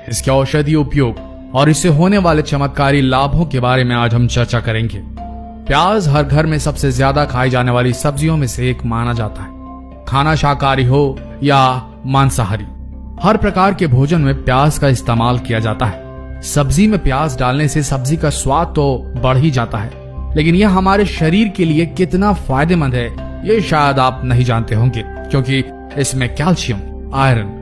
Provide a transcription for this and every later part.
इसके औषधीय उपयोग और इससे होने वाले चमत्कारी लाभों के बारे में आज हम चर्चा करेंगे। प्याज हर घर में सबसे ज्यादा खाई जाने वाली सब्जियों में से एक माना जाता है। खाना शाकाहारी हो या मांसाहारी, हर प्रकार के भोजन में प्याज का इस्तेमाल किया जाता है। सब्जी में प्याज डालने से सब्जी का स्वाद तो बढ़ ही जाता है, लेकिन यह हमारे शरीर के लिए कितना फायदेमंद है ये शायद आप नहीं जानते होंगे, क्योंकि इसमें calcium, iron,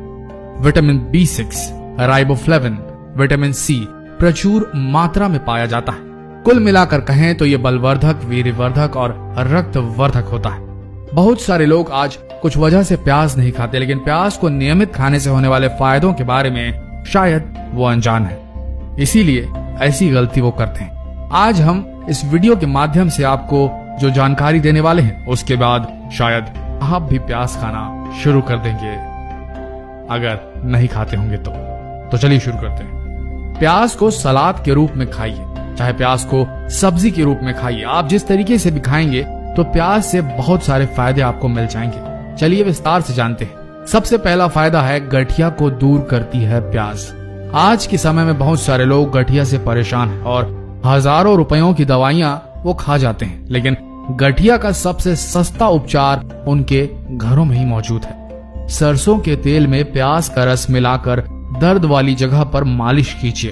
vitamin B6, riboflavin, vitamin C प्रचुर मात्रा में पाया जाता है। कुल मिलाकर कहें तो ये बलवर्धक, वीर्यवर्धक और रक्तवर्धक होता है। बहुत सारे लोग आज कुछ वजह से प्याज नहीं खाते, लेकिन प्याज को नियमित खाने से होने वाले फायदों के बारे में शायद वो अनजान है, इसीलिए ऐसी गलती वो करते हैं। आज हम इस वीडियो के माध्यम से आपको जो जानकारी देने वाले हैं, उसके बाद शायद आप भी प्याज खाना शुरू कर देंगे, अगर नहीं खाते होंगे तो चलिए शुरू करते हैं। प्याज को सलाद के रूप में खाइए, चाहे प्याज को सब्जी के रूप में खाइए। आप जिस तरीके से भी खाएंगे तो प्याज से बहुत सारे फायदे आपको मिल जाएंगे। चलिए विस्तार से जानते हैं। सबसे पहला फायदा है गठिया को दूर करती है प्याज। आज के समय में बहुत सारे लोग गठिया से परेशान हैं और हजारों रुपयों की दवाइयां वो खा जाते हैं, लेकिन गठिया का सबसे सस्ता उपचार उनके घरों में ही मौजूद है। सरसों के तेल में प्याज का रस मिलाकर दर्द वाली जगह पर मालिश कीजिए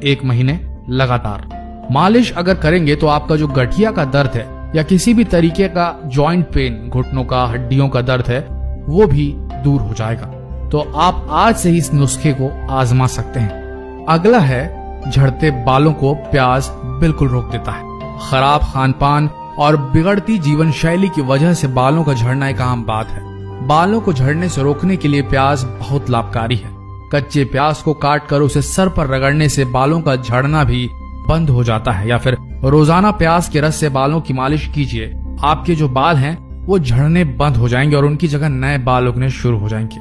1 महीने लगातार। मालिश अगर करेंगे तो आपका जो गठिया का दर्द है या किसी भी तरीके का जॉइंट पेन, घुटनों का, हड्डियों का दर्द है, वो भी दूर हो जाएगा। तो आप आज से ही इस नुस्खे को आजमा सकते हैं। अगला है झड़ते बालों को प्याज बिल्कुल रोक देता है। खराब खानपान और बिगड़ती जीवन शैली की वजह से बालों का झड़ना एक आम बात है। बालों को झड़ने से रोकने के लिए प्याज बहुत लाभकारी है। कच्चे प्याज को काट कर उसे सर पर रगड़ने से बालों का झड़ना भी बंद हो जाता है, या फिर रोजाना प्याज के रस से बालों की मालिश कीजिए। आपके जो बाल हैं वो झड़ने बंद हो जाएंगे और उनकी जगह नए बाल उगने शुरू हो जाएंगे।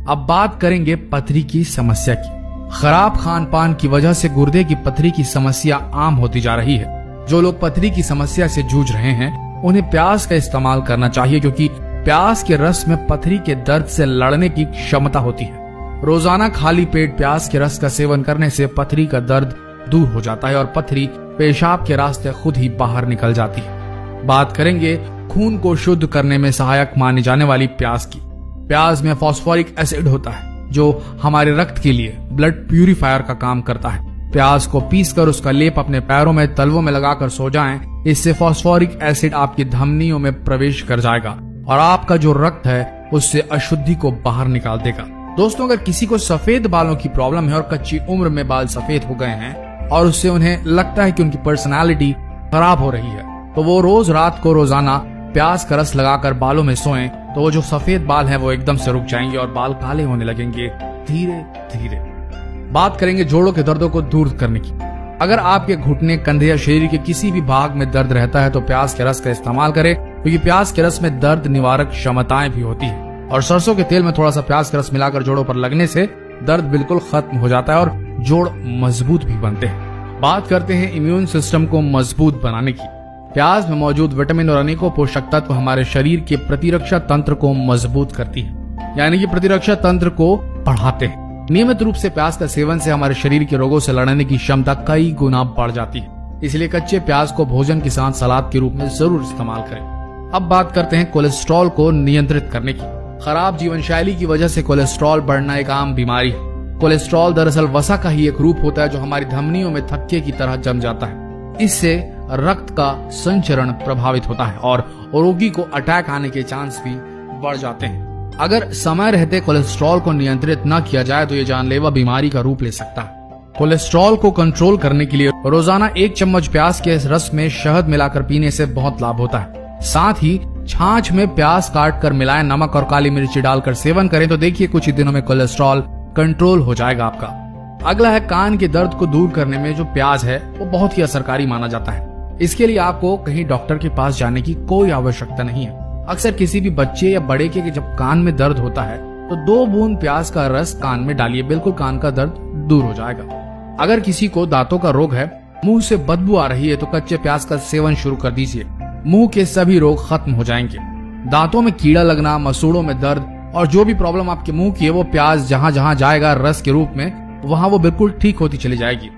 अब बात करेंगे पथरी की समस्या की। खराब खान पान की वजह से गुर्दे की पथरी की समस्या आम होती जा रही है। जो लोग पथरी की समस्या से जूझ रहे हैं उन्हें प्याज का इस्तेमाल करना चाहिए, क्योंकि प्याज के रस में पथरी के दर्द से लड़ने की क्षमता होती है। रोजाना खाली पेट प्याज के रस का सेवन करने से पथरी का दर्द दूर हो जाता है और पथरी पेशाब के रास्ते खुद ही बाहर निकल जाती है। बात करेंगे खून को शुद्ध करने में सहायक मानी जाने वाली प्याज की। प्याज में फास्फोरिक एसिड होता है जो हमारे रक्त के लिए ब्लड प्यूरिफायर का काम करता है। प्याज को पीसकर उसका लेप अपने पैरों में, तलवों में लगाकर सो जाएं। इससे फास्फोरिक एसिड आपकी धमनियों में प्रवेश कर जाएगा और आपका जो रक्त है उससे अशुद्धि को बाहर निकाल देगा। दोस्तों, अगर किसी को सफेद बालों की प्रॉब्लम है और कच्ची उम्र में बाल सफेद हो गए हैं और उससे उन्हें लगता है कि उनकी पर्सनालिटी खराब हो रही है, तो वो रोज रात को रोजाना प्याज का रस लगाकर बालों में सोएं, तो वो जो सफेद बाल हैं वो एकदम से रुक जाएंगे और बाल काले होने लगेंगे धीरे धीरे। बात करेंगे जोड़ों के दर्दों को दूर करने की। अगर आपके घुटने, कंधे या शरीर के किसी भी भाग में दर्द रहता है तो प्याज के रस का इस्तेमाल करें, क्योंकि प्याज के रस में दर्द निवारक क्षमताएं भी होती है। और सरसों के तेल में थोड़ा सा प्याज का रस मिलाकर जोड़ों पर लगने से दर्द बिल्कुल खत्म हो जाता है और जोड़ मजबूत भी बनते हैं। बात करते हैं इम्यून सिस्टम को मजबूत बनाने की। प्याज में मौजूद विटामिन और अनेकों पोषक तत्व हमारे शरीर के प्रतिरक्षा तंत्र को मजबूत करती है, यानी कि प्रतिरक्षा तंत्र को बढ़ाते हैं। नियमित रूप से प्याज का सेवन से हमारे शरीर के रोगों से लड़ने की क्षमता कई गुना बढ़ जाती है। इसलिए कच्चे प्याज को भोजन के साथ सलाद के रूप में जरूर इस्तेमाल करें। अब बात करते हैं कोलेस्ट्रॉल को नियंत्रित करने की। खराब जीवन शैली की वजह से कोलेस्ट्रॉल बढ़ना एक आम बीमारी है। कोलेस्ट्रॉल दरअसल वसा का ही एक रूप होता है जो हमारी धमनियों में थक्के की तरह जम जाता है। इससे रक्त का संचरण प्रभावित होता है और रोगी को अटैक आने के चांस भी बढ़ जाते हैं। अगर समय रहते कोलेस्ट्रॉल को नियंत्रित न किया जाए तो ये जानलेवा बीमारी का रूप ले सकता है। कोलेस्ट्रॉल को कंट्रोल करने के लिए रोजाना 1 चम्मच प्याज के रस में शहद मिलाकर पीने से बहुत लाभ होता है। साथ ही छाछ में प्याज काट कर मिलाएं, नमक और काली मिर्ची डालकर सेवन करें तो देखिए कुछ ही दिनों में कोलेस्ट्रॉल कंट्रोल हो जाएगा आपका। अगला है कान के दर्द को दूर करने में जो प्याज है वो बहुत ही असरकारी माना जाता है। इसके लिए आपको कहीं डॉक्टर के पास जाने की कोई आवश्यकता नहीं है। अक्सर किसी भी बच्चे या बड़े के जब कान में दर्द होता है तो 2 बूंद प्याज का रस कान में डालिए, बिल्कुल कान का दर्द दूर हो जाएगा। अगर किसी को दांतों का रोग है, मुंह से बदबू आ रही है तो कच्चे प्याज का सेवन शुरू कर दीजिए, मुंह के सभी रोग खत्म हो जाएंगे। दांतों में कीड़ा लगना, मसूड़ों में दर्द और जो भी प्रॉब्लम आपके मुंह की है वो प्याज जहां जहां जाएगा रस के रूप में वहां वो बिल्कुल ठीक होती चली जाएगी।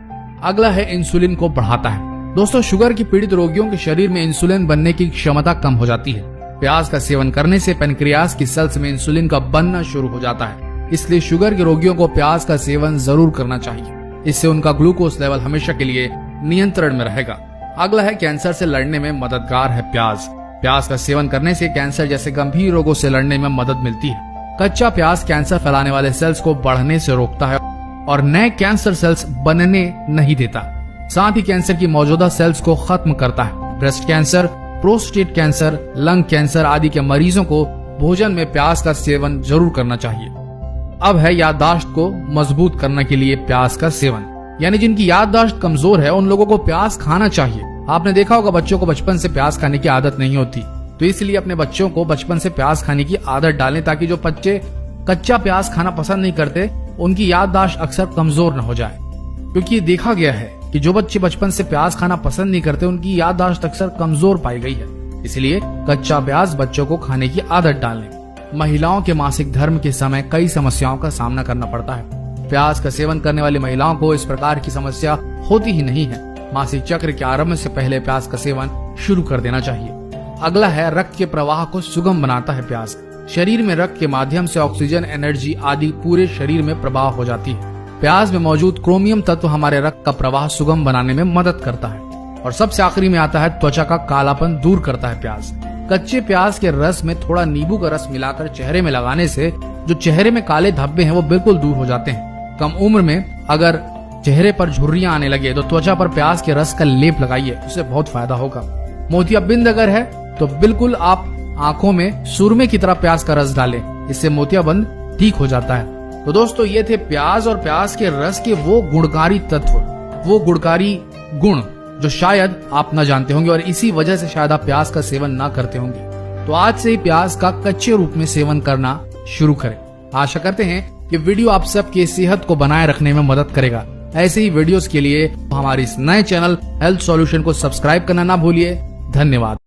अगला है इंसुलिन को बढ़ाता है। दोस्तों, शुगर की पीड़ित रोगियों के शरीर में इंसुलिन बनने की क्षमता कम हो जाती है। प्याज का सेवन करने से पेनक्रियास की सेल्स में इंसुलिन का बनना शुरू हो जाता है, इसलिए शुगर के रोगियों को प्याज का सेवन जरूर करना चाहिए। इससे उनका ग्लूकोज लेवल हमेशा के लिए नियंत्रण में रहेगा। अगला है कैंसर से लड़ने में मददगार है प्याज। प्याज का सेवन करने से कैंसर जैसे गंभीर रोगों से लड़ने में मदद मिलती है। कच्चा प्याज कैंसर फैलाने वाले सेल्स को बढ़ने से रोकता है और नए कैंसर सेल्स बनने नहीं देता। साथ ही कैंसर की मौजूदा सेल्स को खत्म करता है। Breast cancer, prostate cancer, lung cancer आदि के मरीजों को भोजन में प्याज का सेवन जरूर करना चाहिए। अब है याददाश्त को मजबूत करने के लिए प्याज का सेवन, यानी जिनकी याददाश्त कमजोर है उन लोगों को प्याज खाना चाहिए। आपने देखा होगा बच्चों को बचपन से प्याज खाने की आदत नहीं होती, तो इसलिए अपने बच्चों को बचपन से प्याज खाने की आदत डालें ताकि जो बच्चे कच्चा प्याज खाना पसंद नहीं करते उनकी याददाश्त अक्सर कमजोर न हो जाए। क्योंकि देखा गया है कि जो बच्चे बचपन से प्याज खाना पसंद नहीं करते उनकी याददाश्त अक्सर कमजोर पाई गई है। इसलिए कच्चा प्याज बच्चों को खाने की आदत डालें। महिलाओं के मासिक धर्म के समय कई समस्याओं का सामना करना पड़ता है। प्याज का सेवन करने वाली महिलाओं को इस प्रकार की समस्या होती ही नहीं है। मासिक चक्र के आरंभ से पहले प्याज का सेवन शुरू कर देना चाहिए। अगला है रक्त के प्रवाह को सुगम बनाता है प्याज। शरीर में रक्त के माध्यम से ऑक्सीजन, एनर्जी आदि पूरे शरीर में प्रवाह हो जाती है। प्याज में मौजूद क्रोमियम तत्व हमारे रक्त का प्रवाह सुगम बनाने में मदद करता है। और सबसे आखिरी में आता है त्वचा का कालापन दूर करता है प्याज। कच्चे प्याज के रस में थोड़ा नींबू का रस मिलाकर चेहरे में लगाने से जो चेहरे में काले धब्बे हैं वो बिल्कुल दूर हो जाते हैं। कम उम्र में अगर चेहरे पर झुर्रियां आने लगे तो त्वचा पर प्याज के रस का लेप लगाइए, उससे बहुत फायदा होगा। मोतियाबिंद अगर है तो बिल्कुल आप आंखों में सुरमे की तरह प्याज का रस डालें, इससे मोतियाबिंद ठीक हो जाता है। तो दोस्तों, ये थे प्याज और प्याज के रस के वो गुणकारी तत्व, वो गुणकारी गुण जो शायद आप न जानते होंगे और इसी वजह से शायद आप प्याज का सेवन न करते होंगे। तो आज से ही प्याज का कच्चे रूप में सेवन करना शुरू करें। आशा करते हैं कि वीडियो आप सबकी सेहत को बनाए रखने में मदद करेगा। ऐसे ही वीडियोस के लिए हमारे इस नए चैनल हेल्थ सॉल्यूशन को सब्सक्राइब करना ना भूलिए। धन्यवाद।